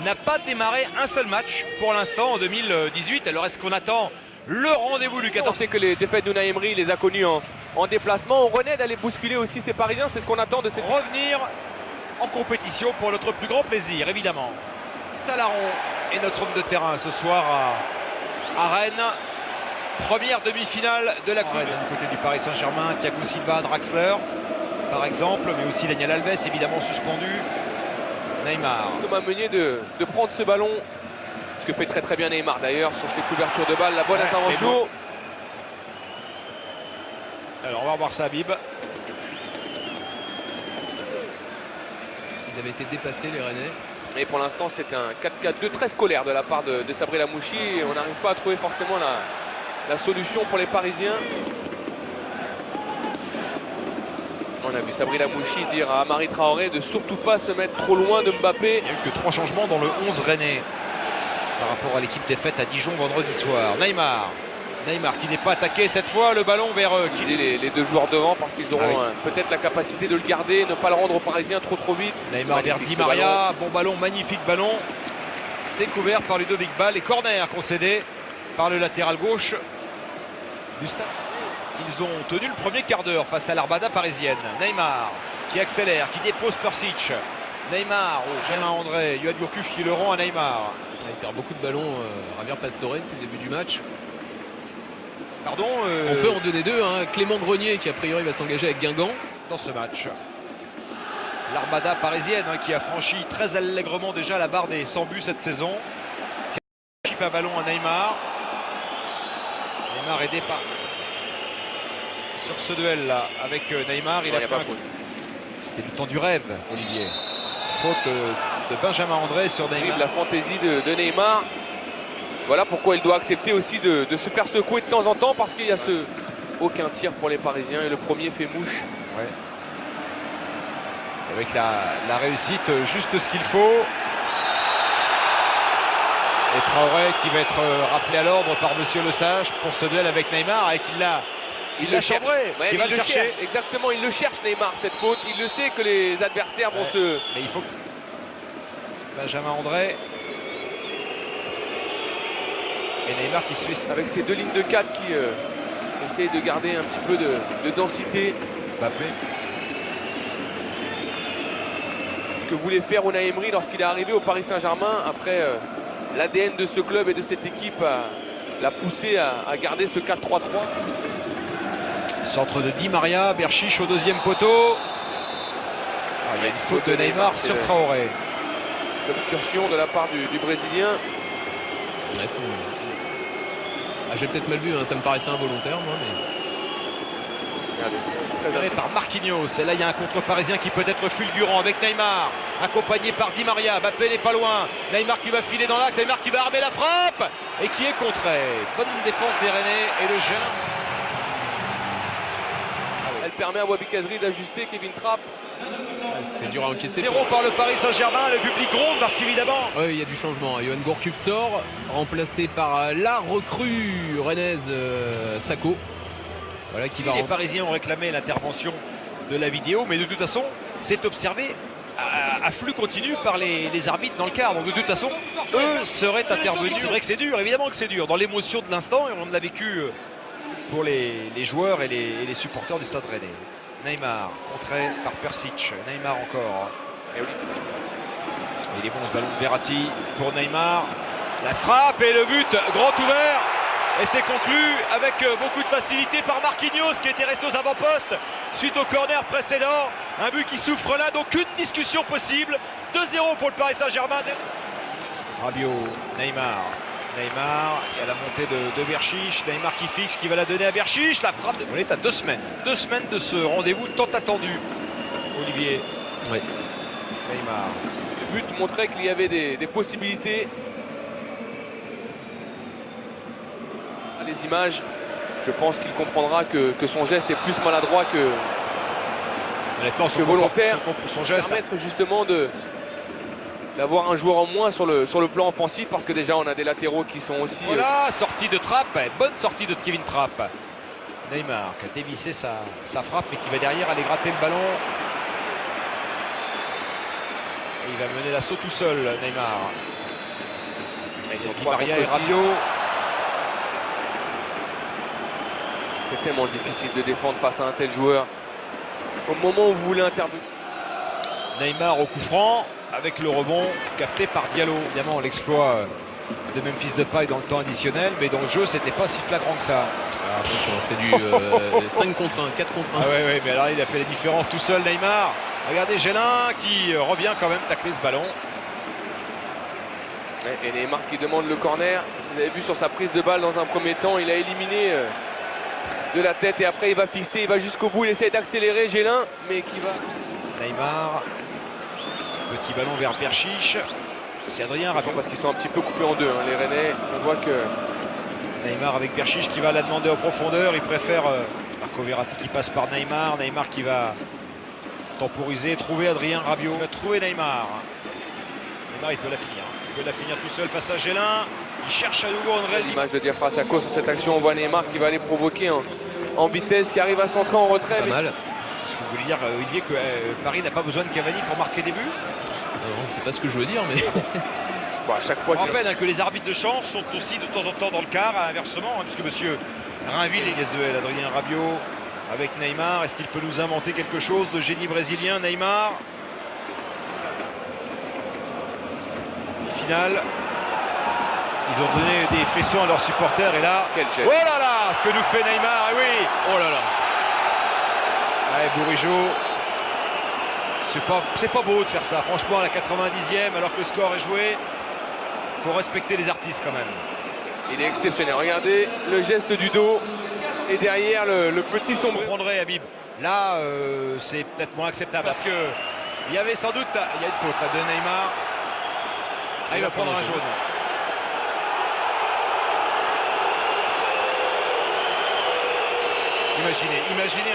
n'a pas démarré un seul match pour l'instant en 2018. Alors est-ce qu'on attend le rendez-vous du 14? On sait que les défaites d'Unai Emery les a connues en déplacement. On renaît d'aller bousculer aussi ces Parisiens, c'est ce qu'on attend de cette... Revenir en compétition pour notre plus grand plaisir, évidemment. Talaron est notre homme de terrain ce soir à Rennes. Première demi-finale de la Coupe. Du côté du Paris Saint-Germain, Thiago Silva, Draxler, par exemple, mais aussi Daniel Alves, évidemment suspendu. Neymar. Thomas Meunier de prendre ce ballon, ce que fait très bien Neymar d'ailleurs sur ses couvertures de balles, la bonne intervention. Alors on va revoir ça, Habib. Ils avaient été dépassés, les Rennais. Et pour l'instant, c'est un 4-4-2 très scolaire de la part de Sabri Lamouchi. Et on n'arrive pas à trouver forcément la solution pour les Parisiens. On a vu Sabri Lamouchi dire à Amari Traoré de surtout pas se mettre trop loin de Mbappé. Il n'y a eu que 3 changements dans le 11 rennais par rapport à l'équipe défaite à Dijon vendredi soir. Neymar qui n'est pas attaqué cette fois, le ballon vers les deux joueurs devant parce qu'ils auront peut-être la capacité de le garder, ne pas le rendre aux Parisiens trop vite. Neymar vers Di Maria, bon ballon, magnifique ballon. C'est couvert par Ludovic Ball et corner concédé par le latéral gauche du stade. Ils ont tenu le premier quart d'heure face à l'Armada parisienne. Neymar qui accélère, qui dépose Persic. Neymar, Germain André, Yoann Gourcuff qui le rend à Neymar. Il perd beaucoup de ballons, Javier Pastore depuis le début du match. Pardon, on peut en donner deux, hein. Clément Grenier qui a priori va s'engager avec Guingamp dans ce match. L'Armada parisienne qui a franchi très allègrement déjà la barre des 100 buts cette saison. Chip à ballon à Neymar. Neymar aidé par... Sur ce duel là avec Neymar, il a pas faute. C'était le temps du rêve, Olivier. Faute de Benjamin André sur Neymar. La fantaisie de Neymar. Voilà pourquoi il doit accepter aussi de se faire secouer de temps en temps parce qu'il y a aucun tir pour les Parisiens et le premier fait mouche. Ouais. Avec la réussite, juste ce qu'il faut. Et Traoré qui va être rappelé à l'ordre par Monsieur Le Sage pour ce duel avec Neymar et qu'il l'a... Il le cherche, il va le chercher. Exactement, il le cherche Neymar cette faute. Il le sait que les adversaires vont se... Mais il faut que... Benjamin André. Et Neymar qui se fait... Avec ces deux lignes de 4 qui essayent de garder un petit peu de densité. Mbappé. Ce que voulait faire Unai Emery lorsqu'il est arrivé au Paris Saint-Germain. Après, l'ADN de ce club et de cette équipe l'a poussé à garder ce 4-3-3. Centre de Di Maria, Berchiche au deuxième poteau. Il y a une faute de Neymar sur Traoré. L'obstruction de la part du Brésilien. Ouais, j'ai peut-être mal vu, hein, ça me paraissait involontaire moi. Mais... par Marquinhos, et là il y a un contre parisien qui peut être fulgurant avec Neymar, accompagné par Di Maria. Mbappé n'est pas loin, Neymar qui va filer dans l'axe, Neymar qui va armer la frappe et qui est contré. Bonne défense des Rennais et le jeune. Elle permet à Wabi Kazri d'ajuster Kevin Trapp. C'est dur à encaisser. 0 par le Paris Saint-Germain, le public gronde parce qu'évidemment... Oui, il y a du changement. Yoann Gourcuff sort, remplacé par la recrue rennaise Sakho. Voilà qui va Les Parisiens ont réclamé l'intervention de la vidéo, mais de toute façon, c'est observé à flux continu par les arbitres dans le quart. Donc de toute façon, eux seraient intervenus. C'est vrai que c'est dur, évidemment que c'est dur. Dans l'émotion de l'instant, et on l'a vécu pour les joueurs et les supporters du Stade Rennais. Neymar, contré par Persic. Neymar encore. Et oui. Il est bon ce ballon de Verratti pour Neymar. La frappe et le but, grand ouvert. Et c'est conclu avec beaucoup de facilité par Marquinhos qui était resté aux avant-postes suite au corner précédent. Un but qui souffre là, donc une discussion possible. 2-0 pour le Paris Saint-Germain. Rabiot, Neymar. Neymar, il y a la montée de Berchiche. Neymar qui fixe, qui va la donner à Berchiche. La frappe. On est à 2 semaines. 2 semaines de ce rendez-vous tant attendu. Olivier. Oui. Neymar. Le but montrait qu'il y avait des possibilités. Les images, je pense qu'il comprendra que son geste est plus maladroit que volontaire. Son geste permettre justement d'avoir un joueur en moins sur le plan offensif parce que déjà on a des latéraux qui sont aussi... Voilà, sortie de Trapp, bonne sortie de Kevin Trapp. Neymar qui a dévissé sa frappe mais qui va derrière aller gratter le ballon. Et il va mener l'assaut tout seul, Neymar. Ils sont Di 3 Maria et contre 6. Rabiot. C'est tellement difficile de défendre face à un tel joueur. Au moment où vous voulez intervenir. Neymar au coup franc avec le rebond capté par Diallo. Évidemment, l'exploit de Memphis Depay dans le temps additionnel, mais dans le jeu, c'était pas si flagrant que ça. Ah, attention, c'est du 5 contre 1, 4 contre 1. Ah ouais, mais alors il a fait la différence tout seul, Neymar. Regardez Gélin qui revient quand même tacler ce ballon. Et Neymar qui demande le corner. Vous avez vu sur sa prise de balle dans un premier temps, il a éliminé de la tête et après il va fixer, il va jusqu'au bout, il essaie d'accélérer Gélin, mais qui va... Neymar, petit ballon vers Berchiche. C'est Adrien Rabiot. Parce qu'ils sont un petit peu coupés en deux, hein, les Rennais. On voit que... Neymar avec Berchiche qui va la demander en profondeur. Il préfère Marco Verratti qui passe par Neymar. Neymar qui va temporiser, trouver Adrien Rabiot. Il va trouver Neymar. Neymar, il peut la finir. Il peut la finir tout seul face à Gélin. Il cherche à nouveau André. L'image de Diafra Sakho sur cette action, on voit Neymar qui va aller provoquer en vitesse, qui arrive à centrer en retrait. Pas mal. Est-ce que vous voulez dire, Olivier, que Paris n'a pas besoin de Cavani pour marquer des buts? Non, c'est pas ce que je veux dire, mais Bon, à chaque fois Je rappelle que les arbitres de chance sont aussi de temps en temps dans le quart, inversement, puisque monsieur Rainville et Gazuel, Adrien Rabiot avec Neymar. Est-ce qu'il peut nous inventer quelque chose de génie brésilien, Neymar? Et finale, ils ont donné des frissons à leurs supporters et là, Quel geste. oh là là, ce que nous fait Neymar, et oui, oh là là. ouais, Bourigeaud. C'est pas beau de faire ça, franchement, à la 90e, alors que le score est joué. Il faut respecter les artistes quand même. Il est exceptionnel. Regardez le geste du dos et derrière le petit Je sombre. comprendrais, Habib. Là, c'est peut-être moins acceptable parce que il y avait sans doute, il y a une faute là, de Neymar. Ah, il va prendre un jaune. Imaginez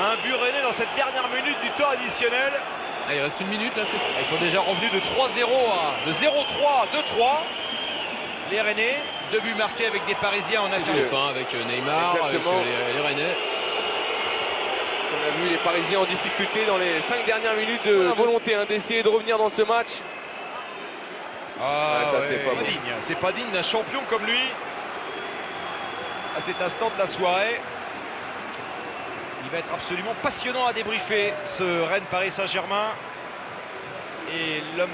un but rennais dans cette dernière minute du temps additionnel. Ah, il reste une minute là, c'est Ils sont déjà revenus de 3-0 de 0-3 à 2-3. Les Rennais, 2 buts marqués avec des Parisiens en affaire. fin avec Neymar, Exactement. avec les Rennais. On a vu les Parisiens en difficulté dans les 5 dernières minutes de volonté d'essayer de revenir dans ce match. Ah, ça, ouais, c'est pas bon. digne. C'est pas digne d'un champion comme lui. À cet instant de la soirée. Il va être absolument passionnant à débriefer, ce Rennes Paris Saint-Germain. Et l'homme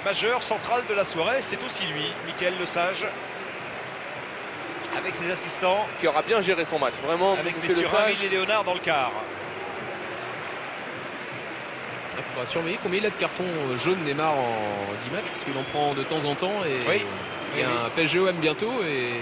majeur, central de la soirée, c'est aussi lui, Mickaël Lesage. Avec ses assistants, Qui aura bien géré son match, vraiment. avec monsieur messieurs Lesage. Rainville et Léonard dans le quart. Il faudra surveiller combien il a de cartons jaunes Neymar en 10 matchs, parce qu'il en prend de temps en temps. Et Oui. il y a un PSG-OM bientôt. Et